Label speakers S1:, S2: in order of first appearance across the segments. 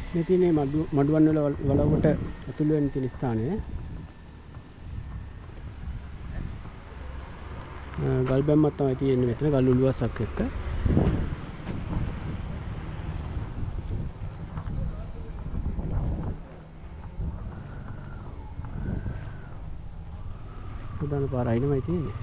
S1: මේ තියෙන්නේ මඩුවන් වල වලව්වට ඇතුළු වෙන තියෙන ස්ථානය. ගල් බැම්මක් තමයි තියෙන්නේ මෙතන ගල් උළුවස්සක් එක්ක. ප්‍රධාන පාර අයිනමයි තියෙන්නේ.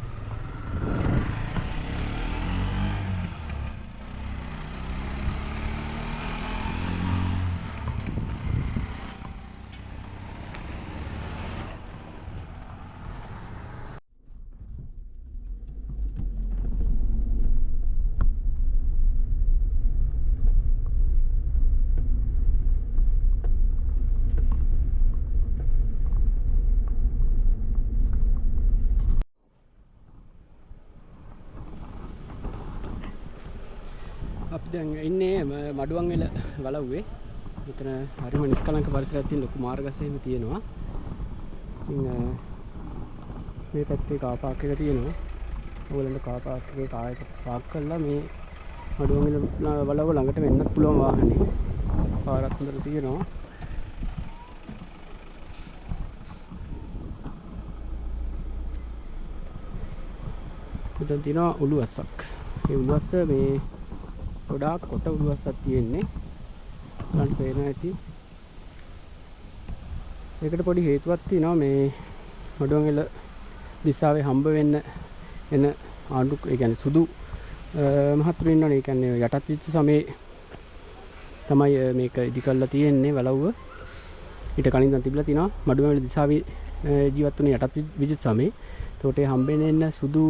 S1: අපි දැන් ඉන්නේ මඩුවන් වෙල වලව්වේ. මෙතන හරිම නිස්කලංක පරිසරයක් තියෙන ලොකු මාර්ගස් එහෙම තියෙනවා. ඉතින් මේ පැත්තේ කාර් පාක් එක තියෙනවා. ඕගොල්ලන්ට කාර් පාක් එකේ කාර් එක පාක් කරලා මේ මඩුවන් වෙල වලව්ව ළඟට වෙන්නත් පුළුවන් වාහනේ. පාරක් හොඳට තියෙනවා. මෙතන තියෙනවා උළුවස්සක්. මේ උළුවස්ස මේ ගොඩාක් කොට උළුවස්සක් තියෙන්නේ. ගන්න පේනවා ඇති. ඒකට පොඩි හේතුවක් තියෙනවා මේ මඩුවන් වෙල දිසාවේ හම්බ වෙන්න එන ආණ්ඩු ඒ කියන්නේ සුදු මහතුරු ඉන්නවනේ. ඒ කියන්නේ යටත් විච්ච සමේ තමයි මේක ඉදි කරලා තියෙන්නේ වලව්ව. ඊට කලින් දැන් තිබිලා තිනවා මඩුවන් වෙල දිසාවේ ජීවත් වුණ යටත් විච්ච සමේ. ඒකට හම්බෙන්නේ එන්න සුදු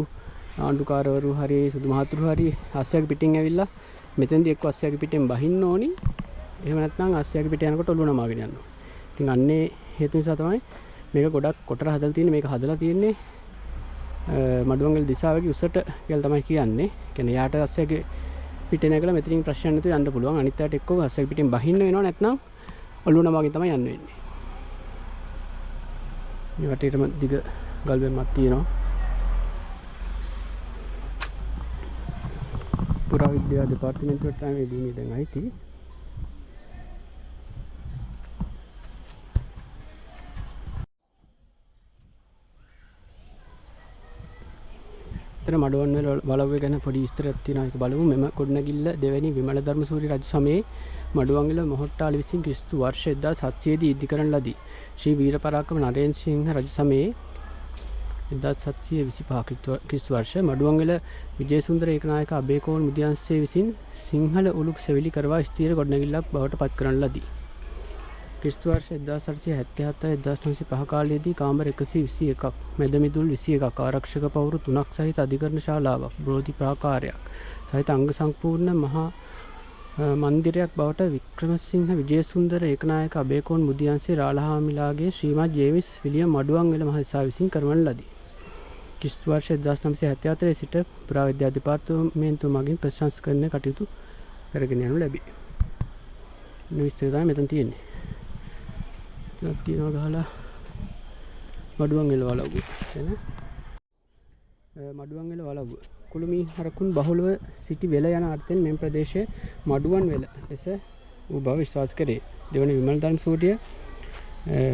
S1: ආණ්ඩුකාරවරු හරි සුදු මහතුරු හරි ආසියාගේ පිටින් ඇවිල්ලා මෙතෙන්දී එක්ක ආසියාගේ පිටෙන් බහින්න ඕනි. එහෙම නැත්නම් ආසියාගේ පිට යනකොට ඔළුව නමාගෙන යනවා. ඉතින් අන්නේ හේතු නිසා තමයි මේක ගොඩක් කොටර හදලා තියෙන්නේ. මේක හදලා තියෙන්නේ මඩුවන් වෙල දිසාවේ උසට කියලා තමයි කියන්නේ. කියන්නේ යාට ආසියාගේ පිටේ නැගලා මෙතනින් ප්‍රශ්න නැතුව යන්න පුළුවන්. අනිත් අයට එක්ක ආසියාගේ පිටෙන් බහින්න වෙනවා නැත්නම් ඔළුව නමාගෙන තමයි යන්න වෙන්නේ. මේ වටේටම දිග ගල් බැම්මක් තියෙනවා. පුරාවිද්‍යා දෙපාර්තමේන්තුවට තමයි මේ භූමිය දැන් අයිති. එතන මඩුවන් වෙල වලව්ව ගැන පොඩි විස්තරයක් තියෙනවා. ඒක බලමු. මෙම ගොඩනැගිල්ල දෙවැනි විමල ධර්මසූරිය රජු සමයේ මඩුවන් වෙල මොහොට්ටාල විසින් ක්‍රිස්තු වර්ෂ 1700 දී ඉදි කරන ලදී. ශ්‍රී වීරපරාක්‍රම නරේන්ද්‍ර සිංහ රජු සමයේ 1725 ක්‍රිස්තු වර්ෂ මඩුවන් වෙල විජේසුන්දර ඒකනායක අබේකෝන් මුදියන්සේ විසින් සිංහල උළුක් සෙවිලි කරවා ස්ථීර ගොඩනැගිල්ලක් බවට පත් කරන ලදී. ක්‍රිස්තු වර්ෂ 1877 1905 කාලයේදී කාමර 121ක් මැදමිදුල් 21ක් ආරක්ෂක පවුරු 3ක් සහිත අධිකරණ ශාලාවක් බෝධි ප්‍රාකාරයක් සහිත අංග සම්පූර්ණ මහා මන්දිරයක් බවට වික්‍රමසිංහ විජේසුන්දර ඒකනායක අබේකෝන් මුදියන්සේ රාළහාමිලාගේ ශ්‍රීමත් ජේමිස් විලියම් මඩුවන් වෙල මහතා විසින් කරවන ලදී. ක්‍රිස්තු වර්ෂ 1974 සිට පුරාවිද්‍යා දෙපාර්තමේන්තුව මගින් ප්‍රශංසකරණ කටයුතු කරගෙන යනු ලැබේ. මේ විස්තර තමයි මෙතන තියෙන්නේ. ටිකක් තියනවා ගහලා මඩුවන් වෙල වලව්ව. එන මඩුවන් වෙල වලව්ව කුළුමී හරකුන් බහුලව සිටි වෙල යන අර්ථයෙන් මෙම ප්‍රදේශයේ මඩුවන් වෙල ලෙස වූ බව විශ්වාස කරේ. දෙවන විමල ධර්මසූරිය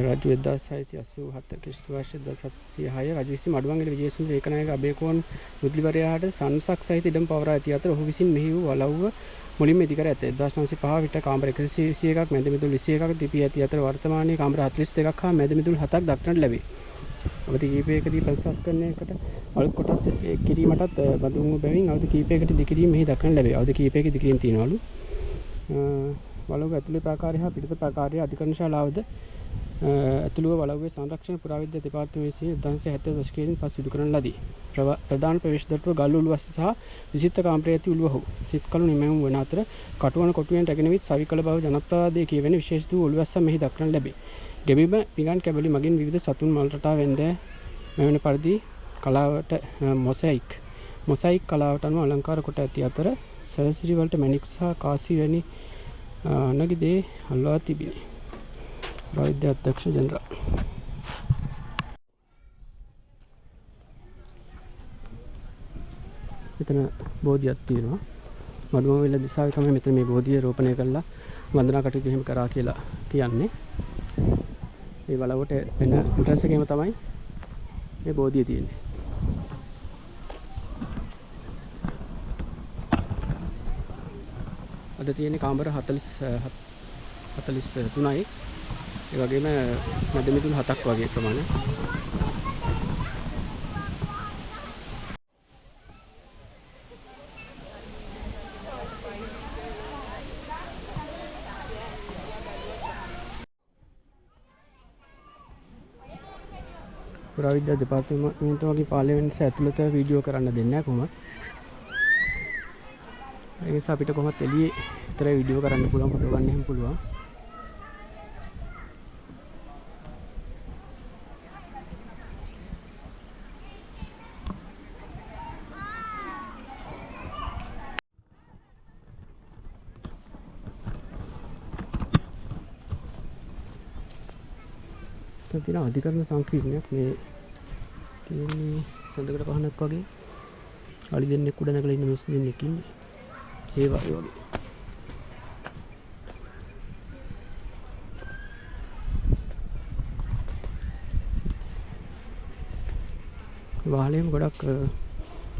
S1: රජු 1687 ක්‍රිස්තු වර්ෂ 1706 රජු විසින් මඩුවන් වෙල විජේසුන්දර ඒකනායක අබේකෝන් මුදලිවරයාට සංසක් සහිත ඉඩම් පවරා ඇති අතර ඔහු විසින් මෙහි වූ වලව්ව මුලින්ම ඉදි කර ඇත. 1905 විට කාමර 121ක් මැදමිදුල් 21ක් තිබී ඇති අතර වර්තමානයේ කාමර 42ක් හා මැදමිදුල් 7ක් දක්නට ලැබේ. අවධි කිහිපයකදී ප්‍රශංසකරණයකට අලුත් කොටස් කිරීමටත් බඳුන් වූ බැවින් අවධි කිහිපයකට ඉදිකිරීම මෙහි දක්නට ලැබේ. අවධි කිහිපයක ඉදිකිරීම තියනවලු. වලව්ව ඇතුළේ ප්‍රාකාරය හා පිටත ප්‍රාකාරය අධිකරණ ශාලාවද ඇතුළුව වලව්වේ සංරක්ෂණ පුරාවිද්‍යා දෙපාර්තමේන්තුවේ 1970 දශකයෙන් පසු සිදු කරන ලදී. ප්‍රධාන ප්‍රවේශ දොරටුව ගල් උළුවස්ස සහ විචිත්‍ර කාමරයේ ඇති උළුවහු සිත්කලු නිමැවුම් වන අතර කටුවන කොටුවෙන් රැගෙන විත් සවිකල බව ජනතාවාදයේ කියවෙන විශේෂ වූ උළුවස්ස මෙහි දක්නට ලැබේ. ගෙබිම පිඟන් කැබලි මගින් විවිධ සතුන් මල් රටා වෙන්දෑ මෙවැනි පරිදි කලාවට මොසයික් කලාවට අනුව අලංකාර කොට ඇති අතර සැරසිලි වලට මැණික් සහ කාසි වැනි අනගි දේ අල්වා තිබිනි. වෛද්‍ය අධ්‍යක්ෂ ජනරාල් මෙතන බෝධියක් තියෙනවා. මඩුවන් වෙල දිසාවේ තමයි මෙතන මේ බෝධිය රෝපණය කරලා වන්දනා කටයුතු එහෙම කරා කියලා කියන්නේ. මේ වලවට වෙන එන්ට්‍රන්ස් එකේම තමයි මේ බෝධිය තියෙන්නේ. අද තියෙන්නේ කාමර 43යි. ඒ වගේම මැද මිදුළු 7ක් වගේ ප්‍රමාණය. පුරාවිද්‍යා දෙපාර්තමේන්තුව වගේ පාර්ලිමේන්තුව ඇතුළත වීඩියෝ කරන්න දෙන්නේ නැහැ කොහොමද? ඒ නිසා අපිට කොහොමත් එළියේ විතරයි වීඩියෝ කරන්න පුළුවන්, ෆොටෝ ගන්න එහෙම පුළුවන්. තියෙන අධිකරණ සංකීර්ණයක් මේ තියෙන්නේ සඳකඩ පහනක් වගේ අලි දෙන්නෙක් උඩ නැගලා ඉන්න මිනිස්සු දෙන්නෙක් ඉන්නේ ඒ වගේ වහලේම ගොඩක්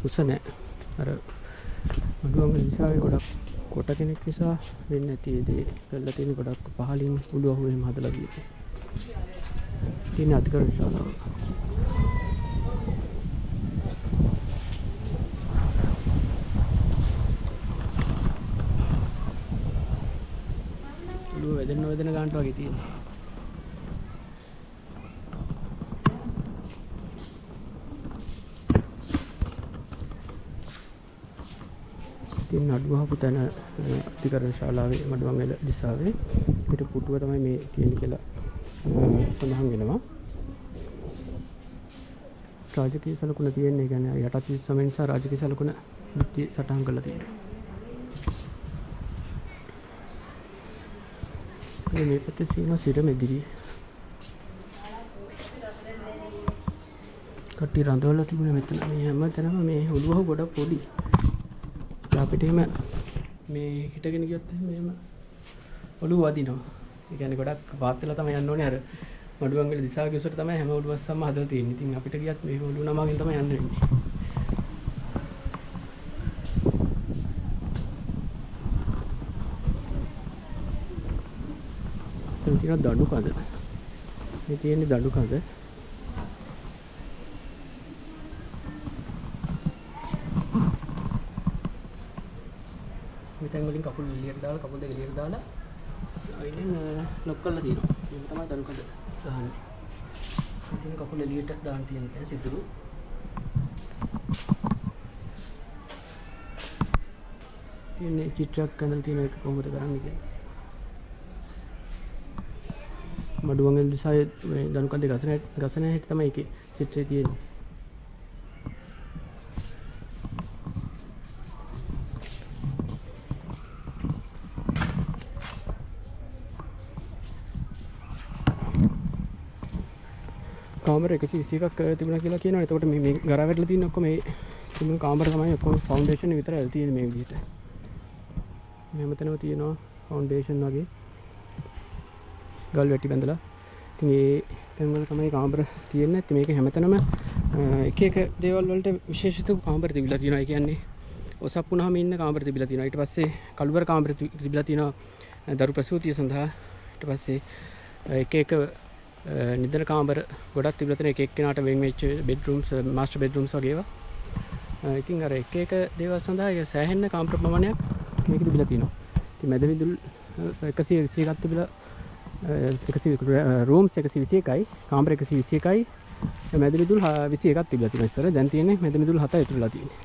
S1: උස නැහැ අර මඩුවංග දිශාවේ ගොඩක් කොට කෙනෙක් නිසා වෙන්නේ නැති දේ කරලා තියෙන ගොඩක් පහලින් උළුව එහෙම හදලා තියෙන්නේ තියෙන අධිකරණ ශාලාව. උළුව වැදෙන ගානට වගේ තියෙනවා. තියෙන අඩුවහපු තැන අධිකරණ ශාලාවේ මඩුවංගල දිසාවේ පිට පුටුව තමයි මේ තියෙන්නේ කියලා සඳහන් වෙනවා. රාජකීය සලකුණ තියෙන්නේ කියන්නේ යටත් සමය නිසා රාජකීය සලකුණ පිටි සටහන් කරලා තියෙනවා. මේ පැත්තේ සීන සිර මෙදිරි කටි රඳවලා තිබුණේ මෙතන. මේ හැම තැනම මේ ඔළුව ගොඩක් පොඩි. අපිට එහෙම මේ හිටගෙන ගියොත් එහෙම ඔළුව වදිනවා. ඒ කියන්නේ ගොඩක් පාත් වෙලා තමයි යන්න ඕනේ. අර මඩුවංගල දිසාවේ උසට තමයි හැම ඔළුවස්සම හදලා තියෙන්නේ. ඉතින් අපිට ගියත් මේ ඔළුව නමකින් තමයි යන්න වෙන්නේ. දැන් ටිකක් දඩු කඳ. මේ තියෙන්නේ දඩු කඳ. මෙතෙන් වලින් කකුල් එළියට දාලා කකුල් දෙක එළියට දාලා අයිනෙන් ලොක් කරලා තියෙනවා. මේක තමයි දඩු කඳ ගහන්නේ. ඉතින් කකුල් එළියට දාන්න තියෙන තැන සිදුරු. තියෙන්නේ චිත්‍රයක් ඇඳලා තියෙන එක කොහොමද කරන්නේ කියන්නේ. මඩුවංගල දිසාවේ මේ දඩු කඳ ගසන හැටි තමයි ඒකේ චිත්‍රය තියෙන්නේ. කාමර 121ක් තිබුණා කියලා කියනවා. එතකොට මේ ගරා වැටලා තියෙන ඔක්කොම මේ තිබුණු කාමර තමයි ඔක්කොම ෆවුන්ඩේෂන් එක විතරයි තියෙන්නේ මේ විදිහට. මේ හැමතැනම තියෙනවා ෆවුන්ඩේෂන් වගේ ගල් වැටි බැඳලා. ඉතින් ඒ තැන්වල තමයි කාමර තියෙන්නේ. ඉතින් මේක හැමතැනම එක එක දේවල් වලට විශේෂිත කාමර තිබිලා තියෙනවා. ඒ කියන්නේ ඔසප්පුනහම ඉන්න කාමර තිබිලා තියෙනවා. ඊට පස්සේ කළුවර කාමර තිබිලා තියෙනවා දරු ප්‍රසූතිය සඳහා. ඊට පස්සේ එක එක නිදන කාමර ගොඩක් තිබිලා තියෙන එක එක්කෙනාට වෙන් වෙච්ච බෙඩ්රූම්ස් මාස්ටර් බෙඩ්රූම්ස් වගේ ඒවා. ඉතින් අර එක එක දේවල් සඳහා සෑහෙන කාමර ප්‍රමාණයක් මේක තිබිලා තියෙනවා. ඉතින් මැද විදුල් 121ක් තිබිලා 100 රූම්ස් 121යි කාමර 121යි මැද විදුල් 21ක් තිබිලා තියෙනවා ඉස්සර. දැන් තියෙන්නේ මැද විදුල් 7යි ඉතුරුලා තියෙන්නේ.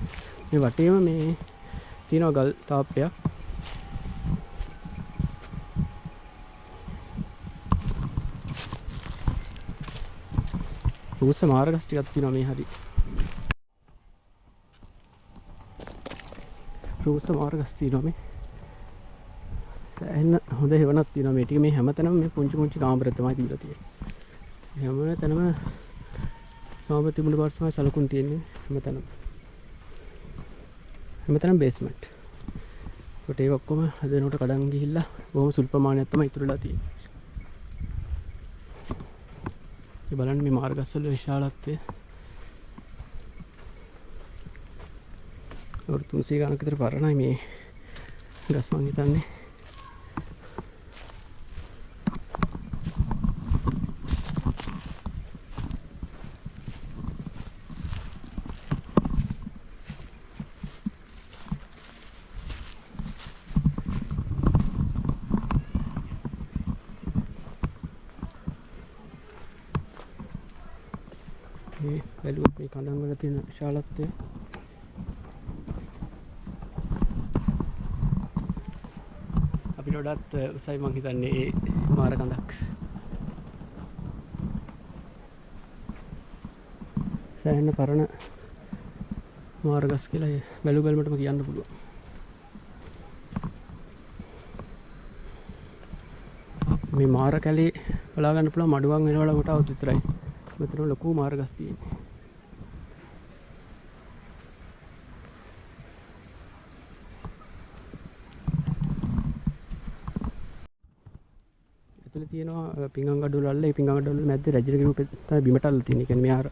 S1: මේ වටේම මේ තියෙනවා ගල් තාප්පයක්. රූස්ස මාර්ගස් ටිකක් තියෙනවා මේ හරි. රූස්ස මාර්ගස් තියෙනවා මේ. සෑහෙන හොඳ හේවණක් තියෙනවා මේ ටික. මේ හැමතැනම මේ පුංචි පුංචි කාමර තමයි තිබිලා තියෙන්නේ. හැමතැනම කාමර තිබුණ පාට තමයි සලකුණු තියෙන්නේ හැමතැනම. හැමතැනම බේස්මන්ට්. ඒකට ඒක ඔක්කොම හදනකොට කඩන් ගිහිල්ලා බොහොම සුළු ප්‍රමාණයක් තමයි ඉතුරුලා තියෙන්නේ. ඒ බලන්න මේ මාර්ගස්වල විශාලත්වය. අවුරුදු 300 ගණනක විතර පරණයි මේ ගස් මං හිතන්නේ. මේ බැලුවොත් මේ කඳන් වල තියෙන විශාලත්වය අපිට වඩාත් උසයි මං හිතන්නේ ඒ මාර කඳක්. සෑහෙන පරණ මාර්ගස් කියලා බැලු බැලමටම කියන්න පුළුවන්. මේ මාර කැලේ බලා ගන්න පුළුවන් මඩුවන් වෙනවල කොටවත් විතරයි. මෙතන ලොකු මාර්ගස් තියෙන්නේ. ඇතුලේ තියෙනවා පිංගංගඩොල් වල ඒ පිංගංගඩොල් මැද්දේ රජින ගිරුපේ තමයි බිමට අල්ලලා තියෙන්නේ. කියන්නේ මෙහා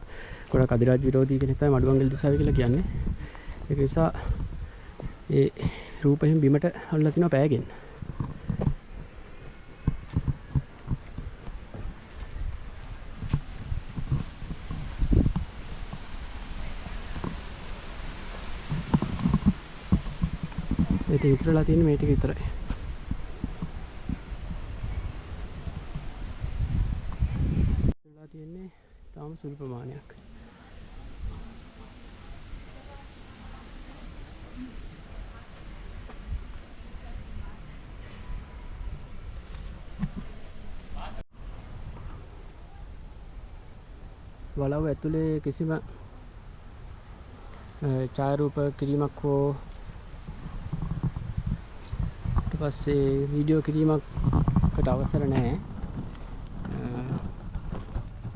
S1: ගොඩක් අධිරාජ විරෝධී කෙනෙක් තමයි මඩුවන්ගල දිසාව කියලා කියන්නේ. ඒක නිසා ඒ රූපයෙන් බිමට අල්ලලා තිනවා පෑගෙන්. ඉතින් ඉතුරුලා තියෙන්නේ මේ ටික විතරයි. ඉතුරුලා තියෙන්නේ තාම සුළු ප්‍රමාණයක්. වලව් ඇතුලේ කිසිම ඡායාරූප කිරීමක් හෝ පස්සේ වීඩියෝ කිරීමකට අවසර නැහැ.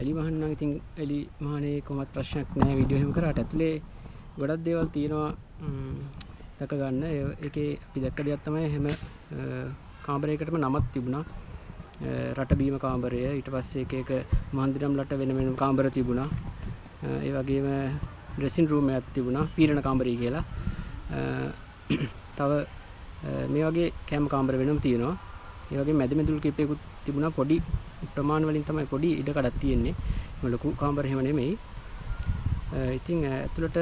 S1: එලි මහන් නම් ඉතින් එලි මහනේ කොහොමත් ප්‍රශ්නයක් නැහැ වීඩියෝ එහෙම කරාට ඇතුලේ ගොඩක් දේවල් තියෙනවා දැක ගන්න. ඒකේ අපි දැක්ක දෙයක් තමයි හැම කාමරයකටම නමක් තිබුණා. රට බීම කාමරය, ඊට පස්සේ එක මහන්දිරම්ලට වෙන වෙනම කාමර තිබුණා. ඒ වගේම ඩ්‍රෙසින් රූම් එකක් තිබුණා, පීරණ කාමරය කියලා. තව මේ වගේ කැම කාමර වෙනම තියෙනවා. ඒ වගේ මැද මැදුල් කිපේකුත් තිබුණා. පොඩි ප්‍රමාණ වලින් තමයි පොඩි ඉඩ කඩක් තියෙන්නේ. ලොකු කාමර එහෙම නෙමෙයි. ඉතින් ඇතුළට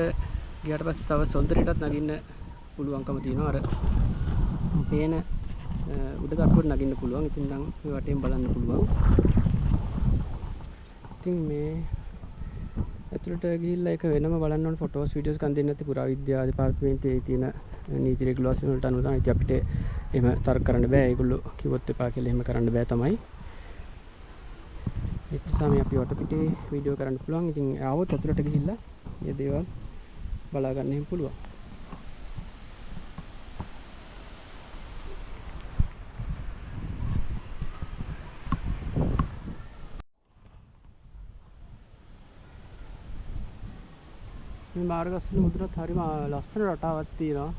S1: ගියාට පස්සේ තව සොන්දරයටත් නගින්න පුළුවන්කම තියෙනවා. අර පේන උඩ තට්ටුවට නගින්න පුළුවන්. ඉතින් නම් මේ වටේම බලන්න පුළුවන්. ඉතින් මේ ඇතුළට ගිහිල්ලා ඒක වෙනම බලන්න ඕන ෆොටෝස් වීඩියෝස් ගන්න දෙන්නේ නැති පුරාවිද්‍යා දෙපාර්තමේන්තයේ තියෙන නීති රෙගුලාසින් වලට අනුව තමයි අපිට එහෙම තර්ක කරන්න බෑ. ඒගොල්ලෝ කිව්වොත් එපා කියලා එහෙම කරන්න බෑ තමයි. ඒ නිසා මේ අපි වටපිටේ වීඩියෝ කරන්න පුළුවන්. ඉතින් ආවොත් ඇතුළට ගිහිල්ලා මේ දේවල් බලා ගන්න එහෙම පුළුවන්. මේ මාර්ගස්වල මුදුනත් හරිම ලස්සන රටාවක් තියෙනවා.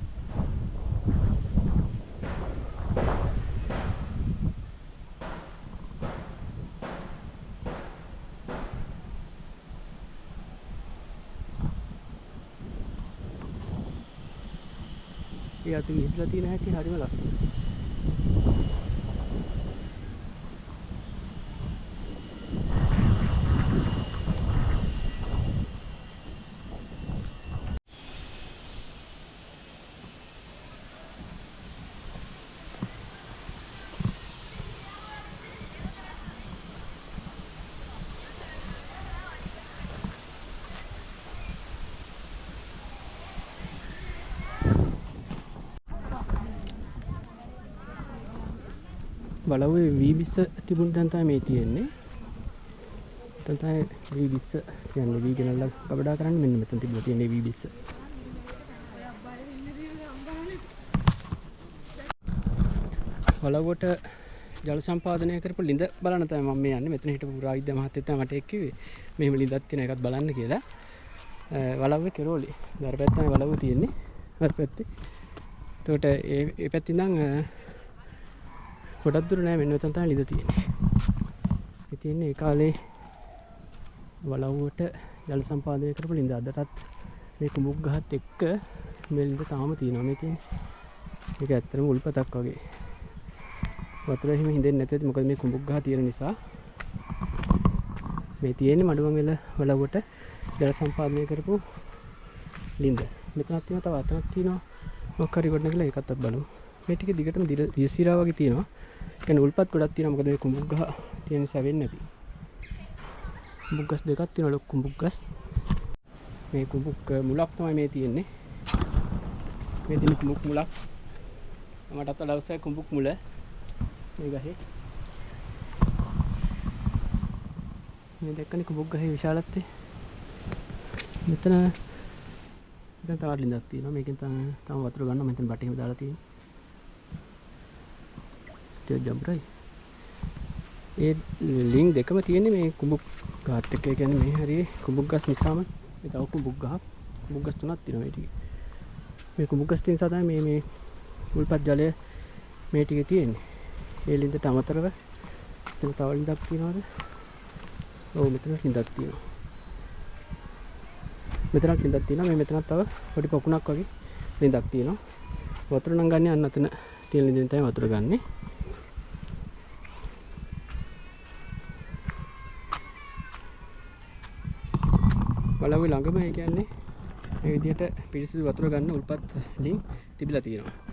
S1: ඒ අතු ගිහිල්ලා තියෙන හැටි හරිම ලස්සනයි. බලුවේ වී20 තිබුණ තැන තමයි මේ තියෙන්නේ. මෙතන තමයි වී20 කියන්නේ වී ගෙනල්ලා ගබඩා කරන්නේ. මෙන්න මෙතන තිබුණා තියෙන්නේ වී20. බලුවට ජල සම්පාදනය කරපු ලිඳ බලන්න තමයි මම මේ යන්නේ. මෙතන හිටපු පුරාවිද්‍යා මහත්තයෙක් තමයි මට කිව්වේ මෙහෙම ලිඳක් තියෙන එකක් බලන්න කියලා. බලුවේ කෙරෝලි. අර පැත්තේ තමයි බලුව තියෙන්නේ. අර පැත්තේ එතකොට ඒ පැත්තෙන් ඉඳන් ගොඩක් දුර නෑ මෙන්න මෙතන තමයි ලිඳ තියෙන්නේ. ඒ තියෙන්නේ ඒ කාලේ වලව්වට ජල සම්පාදනය කරපු ලිඳ. අදටත් මේ කුඹුක් ගහත් එක්ක මේ ලිඳ තාම තියෙනවා මේ තියෙන්නේ. මේක ඇත්තටම උල්පතක් වගේ. වතුර එහෙම හින්දෙන්නේ නැති වෙයි මොකද මේ කුඹුක් ගහ තියෙන නිසා. මේ තියෙන්නේ මඩුවන් වෙල වලව්වට ජල සම්පාදනය කරපු ලිඳ. මෙතනක් තියෙනවා තව අතනක් තියෙනවා. මොකක් හරි ගොඩ නැගලා ඒකත් අපි බලමු. මේ ටික දිගටම දියසීරා වගේ තියෙනවා. ඒ කියන්නේ උල්පත් ගොඩක් තියෙනවා මොකද මේ කුඹුක් ගහ තියෙන නිසා වෙන්නේ නැති. කුඹුක් ගස් දෙකක් තියෙනවා ලොකු කුඹුක් ගස්. මේ කුඹුක් මුලක් තමයි මේ තියෙන්නේ. මේ තියෙන කුඹුක් මුලක්. මටත් වඩා උසයි කුඹුක් මුල. මේ ගහේ. මේ දැක්කනේ කුඹුක් ගහේ විශාලත්වය. මෙතන දැන් තවත් ලිඳක් තියෙනවා. මේකෙන් තම වතුර ගන්නවා. මෙතන බටේම දාලා තියෙනවා. ඒක ජම්බරයි. ඒ ලින්ක් දෙකම තියෙන්නේ මේ කුඹුක් ගහත් එක්ක. ඒ කියන්නේ මේ හරිය කුඹුක් ගස් නිසාම මේ තව කුඹුක් ගහක්. කුඹුක් ගස් තුනක් තියෙනවා මේ ටිකේ. මේ කුඹුක් ගස් නිසා තමයි මේ උල්පත් ජලය මේ ටිකේ තියෙන්නේ. ඒ ලින්දට අමතරව මෙතන තව ලින්දක් තියෙනවාද? ඔව් මෙතන ලින්දක් තියෙනවා. මෙතනක් ලින්දක් තියෙනවා. මේ මෙතනක් තව පොඩි පොකුණක් වගේ ලින්දක් තියෙනවා. වතුර නම් ගන්නේ අන්න අතන තියෙන ලින්දෙන් තමයි වතුර ගන්නේ. වලව්වේ ළඟම ඒ කියන්නේ මේ විදිහට පිරිසිදු වතුර ගන්න උල්පත් ලින් තිබිලා තියෙනවා.